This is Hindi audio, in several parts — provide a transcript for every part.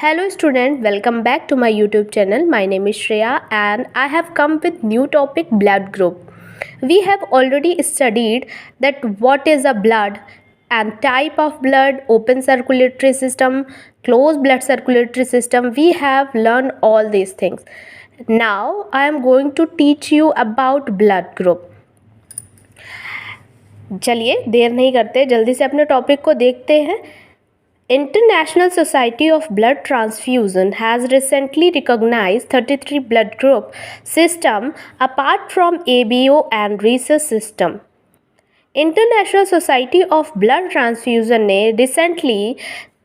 Hello student, welcome back to my YouTube channel. My name is Shreya and I have come with new topic blood group. We have already studied that what is a blood and type of blood, open circulatory system, closed blood circulatory system. We have learned all these things. Now I am going to teach you about blood group. चलिए देर नहीं करते, जल्दी से अपने टॉपिक को देखते हैं. International Society of Blood Transfusion has recently recognized 33 blood group system apart from ABO and rhesus system. International society of blood transfusion ने रिसेंटली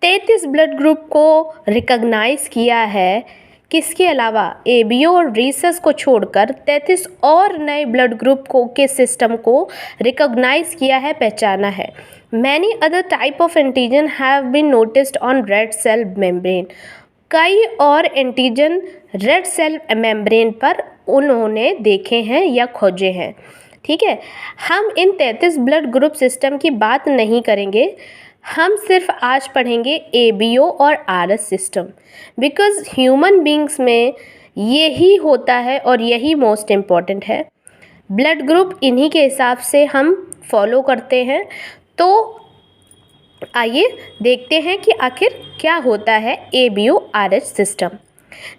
33 ब्लड ग्रुप को रिकॉग्नाइज किया है. किसके अलावा एबीओ और रीसस को छोड़कर 33 और नए ब्लड ग्रुप को के सिस्टम को रिकॉग्नाइज किया है, पहचाना है. Many other type of antigen have been noticed on red cell membrane. कई और एंटीजन रेड सेल मेम्ब्रेन पर उन्होंने देखे हैं या खोजे हैं. ठीक है, हम इन 33 ब्लड ग्रुप सिस्टम की बात नहीं करेंगे. हम सिर्फ आज पढ़ेंगे एबीओ और RS system, because human beings में यही होता है और यही मोस्ट इम्पॉर्टेंट है. ब्लड ग्रुप इन्हीं के हिसाब से हम फॉलो करते हैं. तो आइए देखते हैं कि आखिर क्या होता है एबीओ आरएच सिस्टम.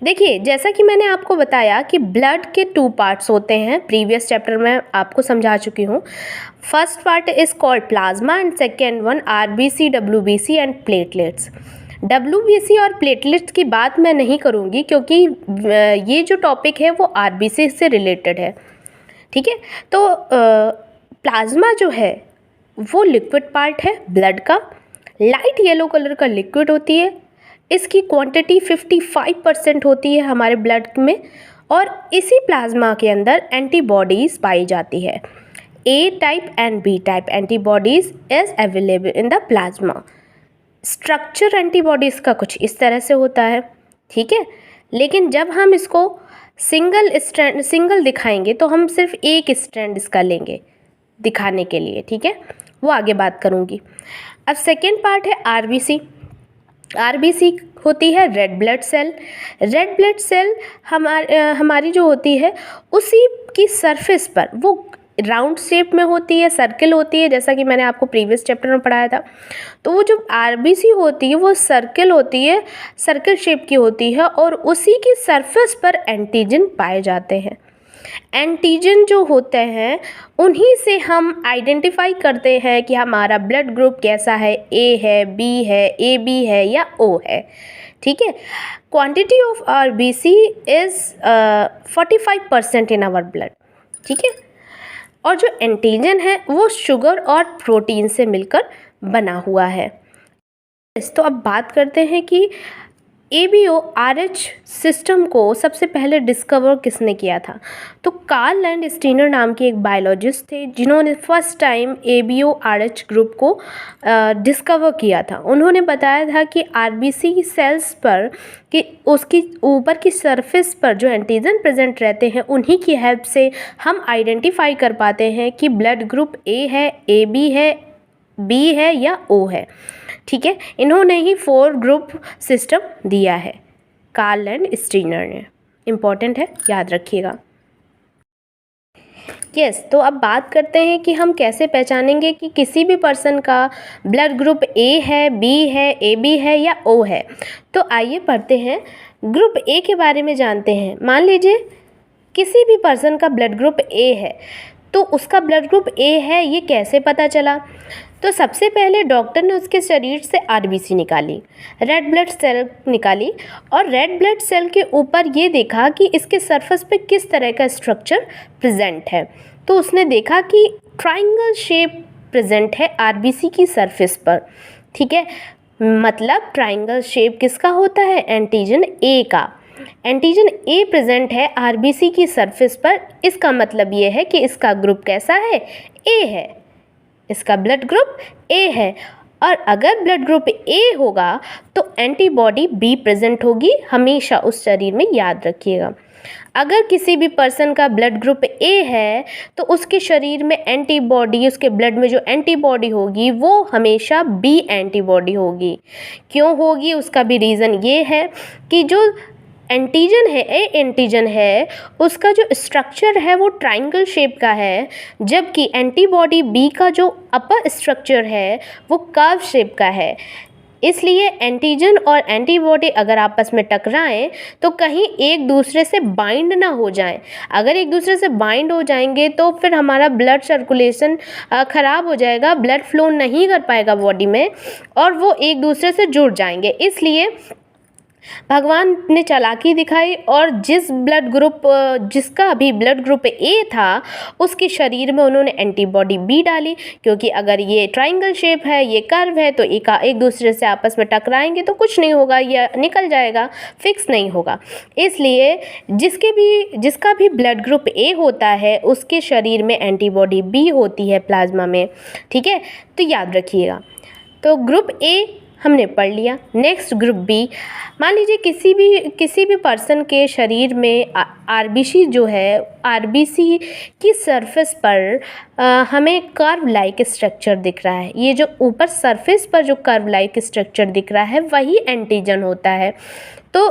देखिए, जैसा कि मैंने आपको बताया कि ब्लड के 2 पार्ट्स होते हैं. प्रीवियस चैप्टर में आपको समझा चुकी हूँ. First part is called plasma and second one RBC, WBC and platelets. WBC और प्लेटलेट्स की बात मैं नहीं करूँगी क्योंकि ये जो टॉपिक है वो आरबीसी से रिलेटेड है. ठीक है, तो प्लाज्मा जो है वो लिक्विड पार्ट है ब्लड का. लाइट येलो कलर का लिक्विड होती है. इसकी क्वांटिटी 55% होती है हमारे ब्लड में. और इसी प्लाज्मा के अंदर एंटीबॉडीज़ पाई जाती है. A type and B type antibodies is available in the plasma. Structure antibodies का कुछ इस तरह से होता है. ठीक है, लेकिन जब हम इसको सिंगल दिखाएंगे तो हम सिर्फ एक स्ट्रैंड इसका लेंगे दिखाने के लिए. ठीक है, वो आगे बात करूँगी. अब सेकेंड पार्ट है आरबीसी. आरबीसी होती है red blood cell. Red blood cell हमारी जो होती है उसी की सरफेस पर वो राउंड शेप में होती है, सर्किल होती है, जैसा कि मैंने आपको प्रीवियस चैप्टर में पढ़ाया था. तो वो जो आरबीसी होती है वो सर्किल होती है, सर्किल शेप की होती है और उसी की सरफेस पर एंटीजन पाए जाते हैं. एंटीजन जो होते हैं उन्हीं से हम आइडेंटिफाई करते हैं कि हमारा ब्लड ग्रुप कैसा है, ए है, बी है, ए बी है या ओ है. ठीक है, quantity of RBC is 45% in our blood. ठीक है, और जो एंटीजन है वो शुगर और प्रोटीन से मिलकर बना हुआ है. तो अब बात करते हैं कि एबीओ आरएच सिस्टम को सबसे पहले डिस्कवर किसने किया था. तो कार्ल लैंड स्टीनर नाम के एक बायोलॉजिस्ट थे जिन्होंने first time ABO RH group को डिस्कवर किया था. उन्होंने बताया था कि आरबीसी सेल्स पर कि उसकी ऊपर की सरफेस पर जो एंटीजन प्रेजेंट रहते हैं उन्हीं की हेल्प से हम आइडेंटिफाई कर पाते हैं कि ब्लड ग्रुप ए है, ए बी है, बी है या ओ है. ठीक है, इन्होंने ही 4 ग्रुप सिस्टम दिया है, कार्ल एंड स्टीनर ने. इम्पॉर्टेंट है, याद रखिएगा. यस, तो अब बात करते हैं कि हम कैसे पहचानेंगे कि किसी भी पर्सन का ब्लड ग्रुप ए है, बी है, ए बी है या ओ है. तो आइए पढ़ते हैं, ग्रुप ए के बारे में जानते हैं. मान लीजिए किसी भी पर्सन का ब्लड ग्रुप ए है, तो उसका ब्लड ग्रुप ए है ये कैसे पता चला. तो सबसे पहले डॉक्टर ने उसके शरीर से आरबीसी निकाली, रेड ब्लड सेल निकाली और रेड ब्लड सेल के ऊपर ये देखा कि इसके सरफेस पे किस तरह का स्ट्रक्चर प्रेजेंट है. तो उसने देखा कि ट्रायंगल शेप प्रेजेंट है आरबीसी की सरफेस पर. ठीक है, मतलब ट्रायंगल शेप किसका होता है, एंटीजन ए का. एंटीजन ए प्रेजेंट है आरबीसी की सरफेस पर. इसका मतलब ये है कि इसका ग्रुप कैसा है, ए है. इसका ब्लड ग्रुप ए है और अगर ब्लड ग्रुप ए होगा तो एंटीबॉडी बी प्रेजेंट होगी, हमेशा उस शरीर में, याद रखिएगा। अगर किसी भी पर्सन का ब्लड ग्रुप ए है तो उसके शरीर में एंटीबॉडी, उसके ब्लड में जो एंटीबॉडी होगी वो हमेशा बी एंटीबॉडी होगी। क्यों होगी, उसका भी रीज़न ये है कि जो एंटीजन है, ए एंटीजन है, उसका जो स्ट्रक्चर है वो ट्रायंगल शेप का है, जबकि एंटीबॉडी बी का जो अपर स्ट्रक्चर है वो कर्व शेप का है। इसलिए एंटीजन और एंटीबॉडी अगर आपस में टकराएं तो कहीं एक दूसरे से बाइंड ना हो जाएं। अगर एक दूसरे से बाइंड हो जाएंगे तो फिर हमारा ब्लड सर्कुलेशन ख़राब हो जाएगा, ब्लड फ्लो नहीं कर पाएगा बॉडी में और वो एक दूसरे से जुड़ जाएंगे। इसलिए भगवान ने चालाकी दिखाई और जिसका भी ब्लड ग्रुप ए था उसके शरीर में उन्होंने एंटीबॉडी बी डाली, क्योंकि अगर ये ट्रायंगल शेप है, ये कर्व है, तो एक दूसरे से आपस में टकराएंगे तो कुछ नहीं होगा, ये निकल जाएगा, फिक्स नहीं होगा। इसलिए जिसका भी ब्लड ग्रुप ए होता है उसके शरीर में एंटीबॉडी बी होती है प्लाज्मा में, ठीक है, तो याद रखिएगा। तो ग्रुप ए हमने पढ़ लिया। नेक्स्ट ग्रुप बी, मान लीजिए किसी भी पर्सन के शरीर में आरबीसी जो है, आरबीसी की सरफेस पर हमें कर्व लाइक स्ट्रक्चर दिख रहा है। ये जो ऊपर सरफेस पर जो कर्व लाइक स्ट्रक्चर दिख रहा है वही एंटीजन होता है। तो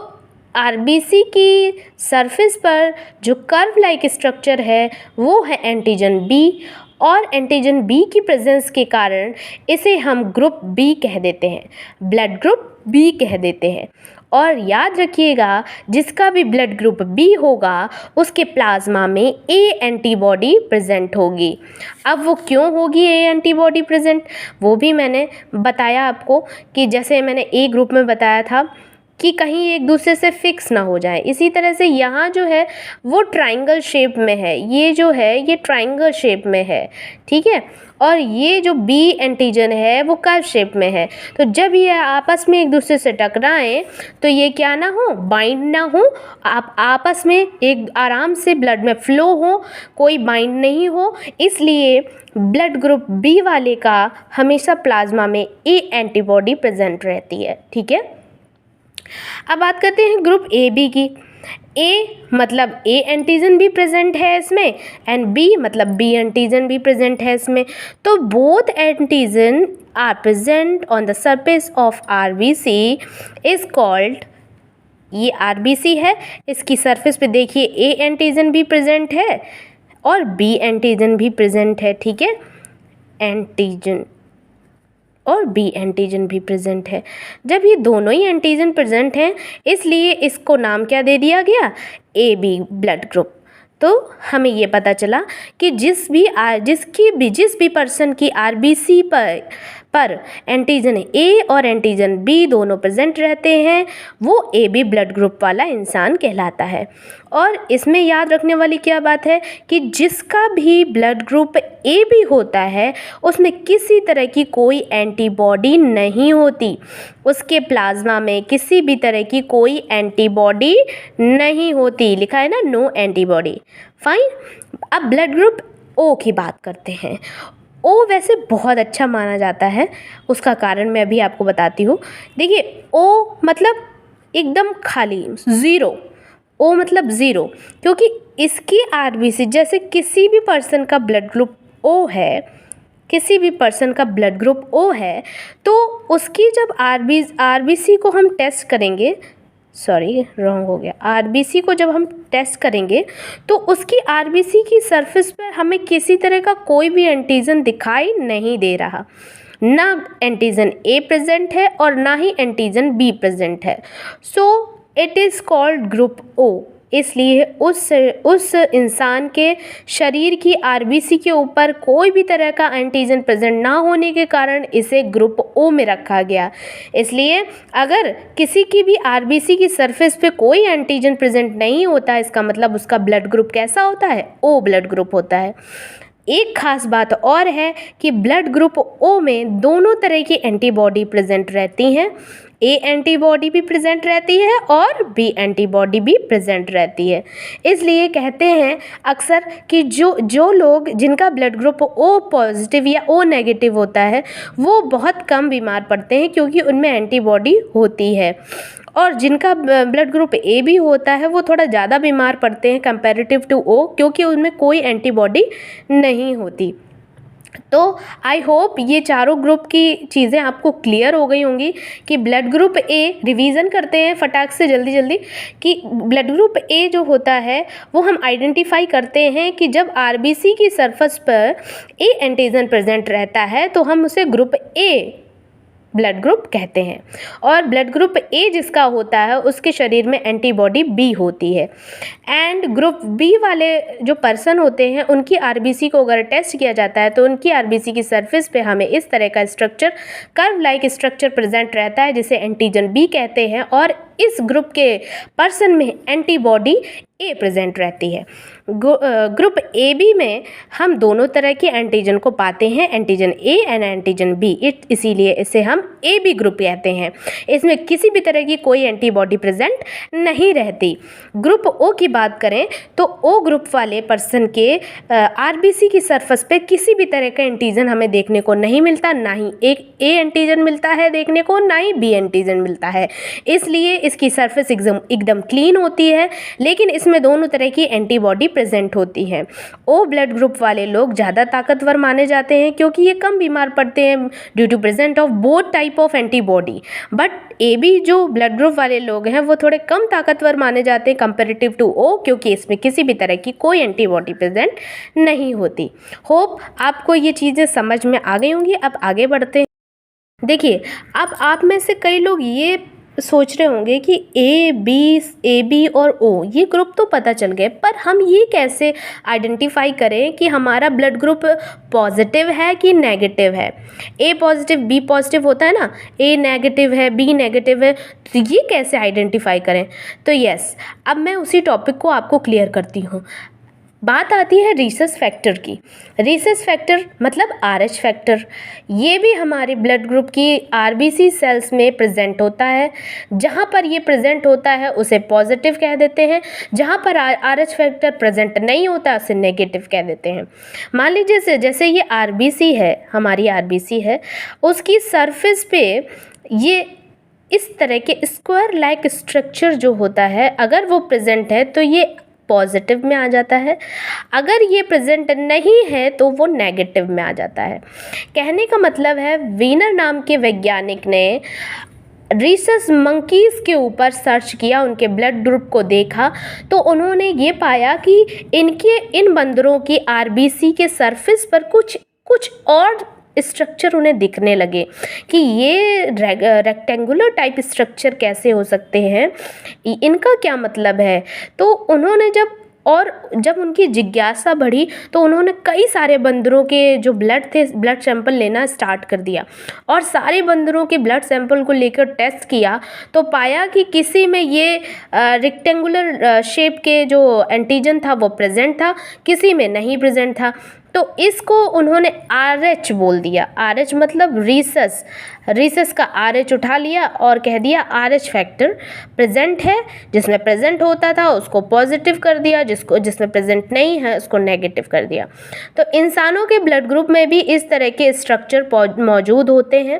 आरबीसी की सरफेस पर जो कर्व लाइक स्ट्रक्चर है वो है एंटीजन बी, और एंटीजन बी की प्रेजेंस के कारण इसे हम ग्रुप बी कह देते हैं, ब्लड ग्रुप बी कह देते हैं। और याद रखिएगा, जिसका भी ब्लड ग्रुप बी होगा उसके प्लाज्मा में ए एंटीबॉडी प्रेजेंट होगी। अब वो क्यों होगी ए एंटीबॉडी प्रेजेंट, वो भी मैंने बताया आपको कि जैसे मैंने ए ग्रुप में बताया था कि कहीं एक दूसरे से फिक्स ना हो जाए। इसी तरह से यहाँ जो है वो ट्रायंगल शेप में है, ये जो है ये ट्रायंगल शेप में है, ठीक है, और ये जो बी एंटीजन है वो कर्व शेप में है। तो जब ये आपस में एक दूसरे से टकराएं तो ये क्या ना हो, बाइंड ना हो, आप आपस में एक आराम से ब्लड में फ्लो हो, कोई बाइंड नहीं हो। इसलिए ब्लड ग्रुप बी वाले का हमेशा प्लाज्मा में ए एंटीबॉडी प्रेजेंट रहती है, ठीक है। अब बात करते हैं ग्रुप ए बी की। ए मतलब ए एंटीजन भी प्रेजेंट है इसमें, एंड बी मतलब बी एंटीजन भी प्रेजेंट है इसमें। तो both antigen are present on the surface of RBC is called, ये आरबीसी है, इसकी सरफेस पे देखिए ए एंटीजन भी प्रेजेंट है और बी एंटीजन भी प्रेजेंट है, ठीक है, एंटीजन और बी एंटीजन भी प्रेजेंट है। जब ये दोनों ही एंटीजन प्रेजेंट हैं इसलिए इसको नाम क्या दे दिया गया, ए बी ब्लड ग्रुप। तो हमें ये पता चला कि जिस भी पर्सन की आरबीसी पर एंटीजन ए और एंटीजन बी दोनों प्रेजेंट रहते हैं वो ए बी ब्लड ग्रुप वाला इंसान कहलाता है। और इसमें याद रखने वाली क्या बात है कि जिसका भी ब्लड ग्रुप ए बी होता है उसमें किसी तरह की कोई एंटीबॉडी नहीं होती, उसके प्लाज्मा में किसी भी तरह की कोई एंटीबॉडी नहीं होती, लिखा है ना नो एंटीबॉडी, फाइन। अब ब्लड ग्रुप ओ की बात करते हैं। ओ वैसे बहुत अच्छा माना जाता है, उसका कारण मैं अभी आपको बताती हूँ। देखिए ओ मतलब एकदम खाली, ज़ीरो, ओ मतलब ज़ीरो, क्योंकि इसकी आरबीसी, जैसे किसी भी पर्सन का ब्लड ग्रुप ओ है, किसी भी पर्सन का ब्लड ग्रुप ओ है तो उसकी जब आरबीसी को हम टेस्ट करेंगे, सॉरी रॉन्ग हो गया, आरबीसी को जब हम टेस्ट करेंगे तो उसकी आरबीसी की सरफेस पर हमें किसी तरह का कोई भी एंटीजन दिखाई नहीं दे रहा, ना एंटीजन ए प्रेजेंट है और ना ही एंटीजन बी प्रेजेंट है। So it is called group O. इसलिए उस इंसान के शरीर की आरबीसी के ऊपर कोई भी तरह का एंटीजन प्रेजेंट ना होने के कारण इसे ग्रुप ओ में रखा गया। इसलिए अगर किसी की भी आरबीसी की सरफेस पे कोई एंटीजन प्रेजेंट नहीं होता, इसका मतलब उसका ब्लड ग्रुप कैसा होता है, ओ ब्लड ग्रुप होता है। एक खास बात और है कि ब्लड ग्रुप ओ में दोनों तरह की एंटीबॉडी प्रेजेंट रहती हैं। ए एंटीबॉडी भी प्रेजेंट रहती है और बी एंटीबॉडी भी प्रेजेंट रहती है। इसलिए कहते हैं अक्सर कि जो लोग जिनका ब्लड ग्रुप ओ पॉजिटिव या ओ नेगेटिव होता है वो बहुत कम बीमार पड़ते हैं, क्योंकि उनमें एंटीबॉडी होती है। और जिनका ब्लड ग्रुप ए भी होता है वो थोड़ा ज़्यादा बीमार पड़ते हैं कंपैरेटिव टू ओ, क्योंकि उनमें कोई एंटीबॉडी नहीं होती। तो आई होप ये चारों ग्रुप की चीज़ें आपको क्लियर हो गई होंगी कि ब्लड ग्रुप ए, रिवीजन करते हैं फटाक से जल्दी जल्दी, कि ब्लड ग्रुप ए जो होता है वो हम आइडेंटिफाई करते हैं कि जब आरबीसी की सरफेस पर ए एंटीजन प्रेजेंट रहता है तो हम उसे ग्रुप ए ब्लड ग्रुप कहते हैं। और ब्लड ग्रुप ए जिसका होता है उसके शरीर में एंटीबॉडी बी होती है। एंड ग्रुप बी वाले जो पर्सन होते हैं उनकी आरबीसी को अगर टेस्ट किया जाता है तो उनकी आरबीसी की सरफेस पे हमें इस तरह का structure, curve like structure present रहता है जिसे एंटीजन बी कहते हैं, और इस ग्रुप के पर्सन में एंटीबॉडी ए प्रेजेंट रहती है। ग्रुप ए बी में हम दोनों तरह के एंटीजन को पाते हैं, antigen A and antigen B, इसीलिए इसे हम ए बी ग्रुप कहते हैं। इसमें किसी भी तरह की कोई एंटीबॉडी प्रेजेंट नहीं रहती। ग्रुप ओ की बात करें तो ओ ग्रुप वाले पर्सन के आरबीसी की सरफेस पे किसी भी तरह का एंटीजन हमें देखने को नहीं मिलता, ना ही एक ए एंटीजन मिलता है देखने को, ना ही बी एंटीजन मिलता है। इसलिए इसकी सरफेस एकदम क्लीन होती है, लेकिन इसमें दोनों तरह की एंटीबॉडी प्रेजेंट होती है। ओ ब्लड ग्रुप वाले लोग ज़्यादा ताकतवर माने जाते हैं क्योंकि ये कम बीमार पड़ते हैं due to present of both type of antibody. But A B जो ब्लड ग्रुप वाले लोग हैं वो थोड़े कम ताकतवर माने जाते हैं कंपेरेटिव टू ओ, क्योंकि इसमें किसी भी तरह की कोई एंटीबॉडी प्रेजेंट नहीं होती। होप आपको ये चीज़ें समझ में आ गई होंगी। अब आगे बढ़ते हैं। देखिए, अब आप में से कई लोग ये सोच रहे होंगे कि ए बी और ओ ये ग्रुप तो पता चल गए, पर हम ये कैसे आइडेंटिफाई करें कि हमारा ब्लड ग्रुप पॉजिटिव है कि नेगेटिव है। ए पॉजिटिव बी पॉजिटिव होता है ना, ए नेगेटिव है बी नेगेटिव है, तो ये कैसे आइडेंटिफाई करें। तो यस, अब मैं उसी टॉपिक को आपको क्लियर करती हूँ। बात आती है रीसस फैक्टर की। रीसस फैक्टर मतलब आरएच फैक्टर, ये भी हमारे ब्लड ग्रुप की आरबीसी सेल्स में प्रेजेंट होता है। जहाँ पर ये प्रेजेंट होता है उसे पॉजिटिव कह देते हैं, जहाँ पर आरएच फैक्टर प्रेजेंट नहीं होता उसे नेगेटिव कह देते हैं। मान लीजिए जैसे ये आरबीसी है, हमारी आरबीसी है, उसकी सरफेस पे ये इस तरह के स्क्वायर लाइक स्ट्रक्चर जो होता है, अगर वो प्रेजेंट है तो ये पॉजिटिव में आ जाता है, अगर ये प्रेजेंट नहीं है तो वो नेगेटिव में आ जाता है। कहने का मतलब है, वीनर नाम के वैज्ञानिक ने रीसस मंकीज़ के ऊपर सर्च किया, उनके ब्लड ग्रुप को देखा तो उन्होंने ये पाया कि इन बंदरों की आरबीसी के सरफेस पर कुछ और स्ट्रक्चर उन्हें दिखने लगे कि ये रेक्टेंगुलर टाइप स्ट्रक्चर कैसे हो सकते हैं, इनका क्या मतलब है। तो उन्होंने जब उनकी जिज्ञासा बढ़ी तो उन्होंने कई सारे बंदरों के जो ब्लड थे, ब्लड सैंपल लेना स्टार्ट कर दिया और सारे बंदरों के ब्लड सैंपल को लेकर टेस्ट किया तो पाया कि किसी में ये रेक्टेंगुलर शेप के जो एंटीजन था वो प्रेजेंट था, किसी में नहीं प्रेजेंट था। तो इसको उन्होंने RH बोल दिया। RH मतलब रीसस का RH उठा लिया और कह दिया RH फैक्टर प्रेजेंट है। जिसमें प्रेजेंट होता था उसको पॉजिटिव कर दिया, जिसमें प्रेजेंट नहीं है उसको नेगेटिव कर दिया। तो इंसानों के ब्लड ग्रुप में भी इस तरह के स्ट्रक्चर मौजूद होते हैं,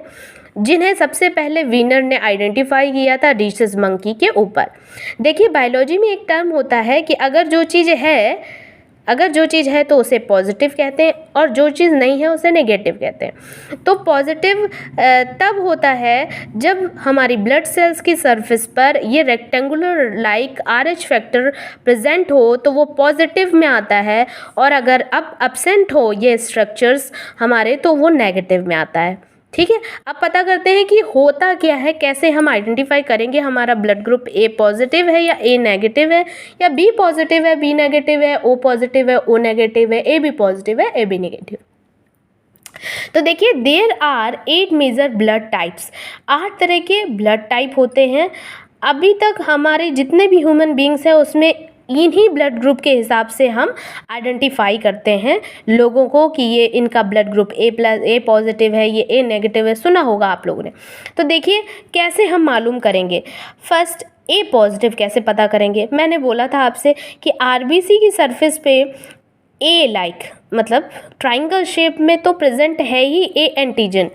जिन्हें सबसे पहले वीनर ने आइडेंटिफाई किया था रीसस मंकी के ऊपर। देखिए, बायोलॉजी में एक टर्म होता है कि अगर जो चीज़ है तो उसे पॉजिटिव कहते हैं और जो चीज़ नहीं है उसे नेगेटिव कहते हैं। तो पॉजिटिव तब होता है जब हमारी ब्लड सेल्स की सरफेस पर ये rectangular like RH factor present हो तो वो पॉजिटिव में आता है, और अगर अब एब्सेंट हो ये स्ट्रक्चर्स हमारे तो वो नेगेटिव में आता है। ठीक है, अब पता करते हैं कि होता क्या है, कैसे हम आइडेंटिफाई करेंगे हमारा ब्लड ग्रुप ए पॉजिटिव है या ए नेगेटिव है, या बी पॉजिटिव है बी नेगेटिव है, ओ पॉजिटिव है ओ नेगेटिव है, ए बी पॉजिटिव है ए बी नेगेटिव। तो देखिए, there are 8 major blood types. 8 तरह के ब्लड टाइप होते हैं। अभी तक हमारे जितने भी ह्यूमन बींग्स हैं उसमें इन्हीं ब्लड ग्रुप के हिसाब से हम आइडेंटिफाई करते हैं लोगों को कि ये इनका ब्लड ग्रुप ए पॉजिटिव है, ये ए नेगेटिव है। सुना होगा आप लोगों ने। तो देखिए कैसे हम मालूम करेंगे। फर्स्ट ए पॉजिटिव कैसे पता करेंगे। मैंने बोला था आपसे कि आरबीसी की सरफेस पे ए लाइक मतलब ट्राइंगल शेप में तो प्रेजेंट है ही ए एंटीजन।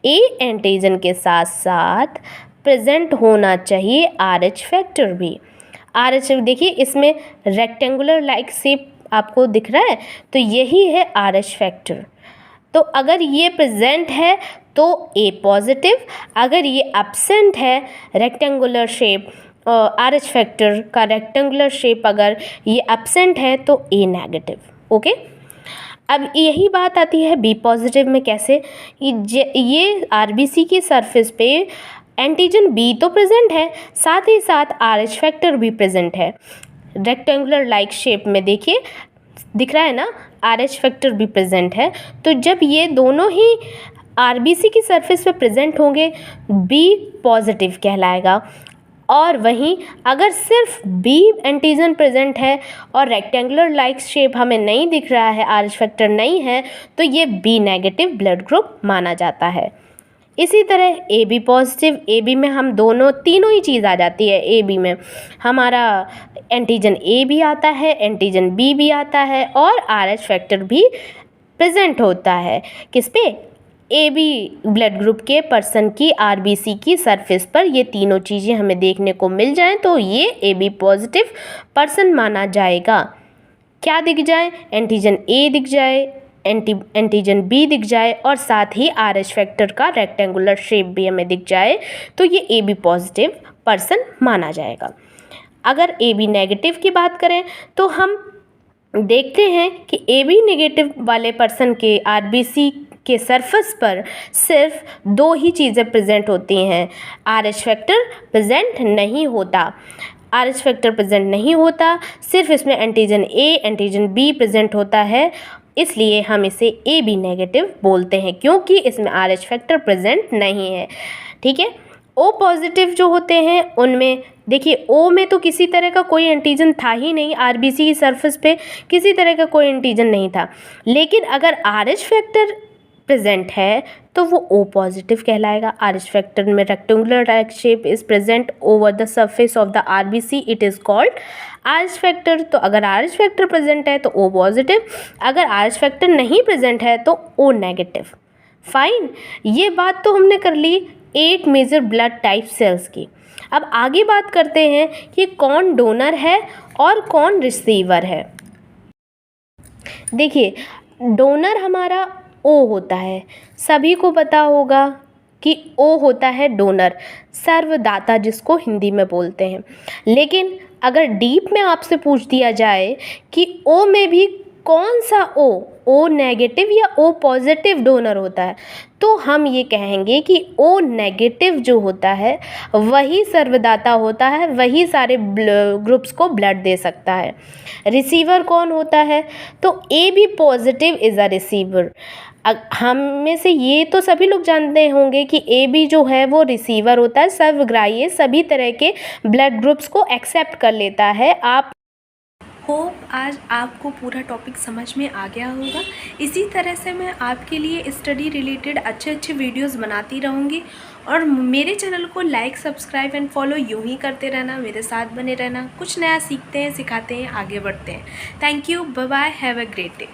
ए एंटीजन के साथ साथ प्रेजेंट होना चाहिए RH फैक्टर भी। RH देखिए इसमें रेक्टेंगुलर लाइक शेप आपको दिख रहा है, तो यही है RH फैक्टर। तो अगर ये प्रेजेंट है तो ए पॉजिटिव, अगर ये एब्सेंट है रेक्टेंगुलर शेप RH फैक्टर का रेक्टेंगुलर शेप अगर ये एब्सेंट है तो ए नेगेटिव। ओके, अब यही बात आती है बी पॉजिटिव में। कैसे, ये आरबीसी की सरफेस पे एंटीजन बी तो प्रेजेंट है, साथ ही साथ RH फैक्टर भी प्रेजेंट है रेक्टेंगुलर लाइक शेप में। देखिए दिख रहा है ना, RH फैक्टर भी प्रेजेंट है। तो जब ये दोनों ही आरबीसी की सरफेस पे प्रेजेंट होंगे बी पॉजिटिव कहलाएगा। और वहीं अगर सिर्फ बी एंटीजन प्रेजेंट है और रेक्टेंगुलर लाइक शेप हमें नहीं दिख रहा है, RH फैक्टर नहीं है, तो ये बी नेगेटिव ब्लड ग्रुप माना जाता है। इसी तरह A B positive, A B में हम तीनों ही चीज़ आ जाती है। ए बी में हमारा एंटीजन ए भी आता है, एंटीजन बी भी आता है और RH फैक्टर भी प्रेजेंट होता है। किस पे, ए बी ब्लड ग्रुप के पर्सन की आरबीसी की सरफेस पर ये तीनों चीज़ें हमें देखने को मिल जाएं तो ये ए बी पॉजिटिव पर्सन माना जाएगा। क्या दिख जाए, एंटीजन ए दिख जाए, एंटीजन बी दिख जाए और साथ ही RH फैक्टर का रेक्टेंगुलर शेप भी हमें दिख जाए तो ये ए बी पॉजिटिव पर्सन माना जाएगा। अगर ए बी नेगेटिव की बात करें तो हम देखते हैं कि ए बी नेगेटिव वाले पर्सन के आरबीसी के सरफेस पर सिर्फ दो ही चीज़ें प्रेजेंट होती हैं। RH फैक्टर प्रेजेंट नहीं होता, RH फैक्टर प्रेजेंट नहीं होता, सिर्फ इसमें antigen A antigen B present होता है। इसलिए हम इसे ए बी नेगेटिव बोलते हैं क्योंकि इसमें RH फैक्टर प्रेजेंट नहीं है। ठीक है, ओ पॉजिटिव जो होते हैं उनमें देखिए ओ में तो किसी तरह का कोई एंटीजन था ही नहीं, आरबीसी की सरफेस पे किसी तरह का कोई एंटीजन नहीं था। लेकिन अगर RH फैक्टर प्रेजेंट है तो वो ओ पॉजिटिव कहलाएगा। RH फैक्टर में rectangular like shape is present over the surface of the RBC, it is called RH factor. तो अगर RH फैक्टर प्रेजेंट है तो ओ पॉजिटिव, अगर RH फैक्टर नहीं प्रेजेंट है तो ओ नेगेटिव। फाइन, ये बात तो हमने कर ली 8 मेजर ब्लड टाइप सेल्स की। अब आगे बात करते हैं कि कौन डोनर है और कौन रिसीवर है। देखिए डोनर हमारा ओ होता है, सभी को पता होगा कि ओ होता है डोनर, सर्वदाता जिसको हिंदी में बोलते हैं। लेकिन अगर डीप में आपसे पूछ दिया जाए कि ओ में भी कौन सा ओ नेगेटिव या ओ पॉजिटिव डोनर होता है, तो हम ये कहेंगे कि ओ नेगेटिव जो होता है वही सर्वदाता होता है, वही सारे ग्रुप्स को ब्लड दे सकता है। रिसीवर कौन होता है, तो A B positive is a receiver. हम में से ये तो सभी लोग जानते होंगे कि ए बी जो है वो रिसीवर होता है, सर्वग्राही, सभी तरह के ब्लड ग्रुप्स को एक्सेप्ट कर लेता है। आप होप आज आपको पूरा टॉपिक समझ में आ गया होगा। इसी तरह से मैं आपके लिए स्टडी रिलेटेड अच्छे वीडियोस बनाती रहूँगी और मेरे चैनल को लाइक, सब्सक्राइब एंड फॉलो यूँ ही करते रहना, मेरे साथ बने रहना। कुछ नया सीखते हैं, सिखाते हैं, आगे बढ़ते हैं। Thank you, bye bye, have a great day.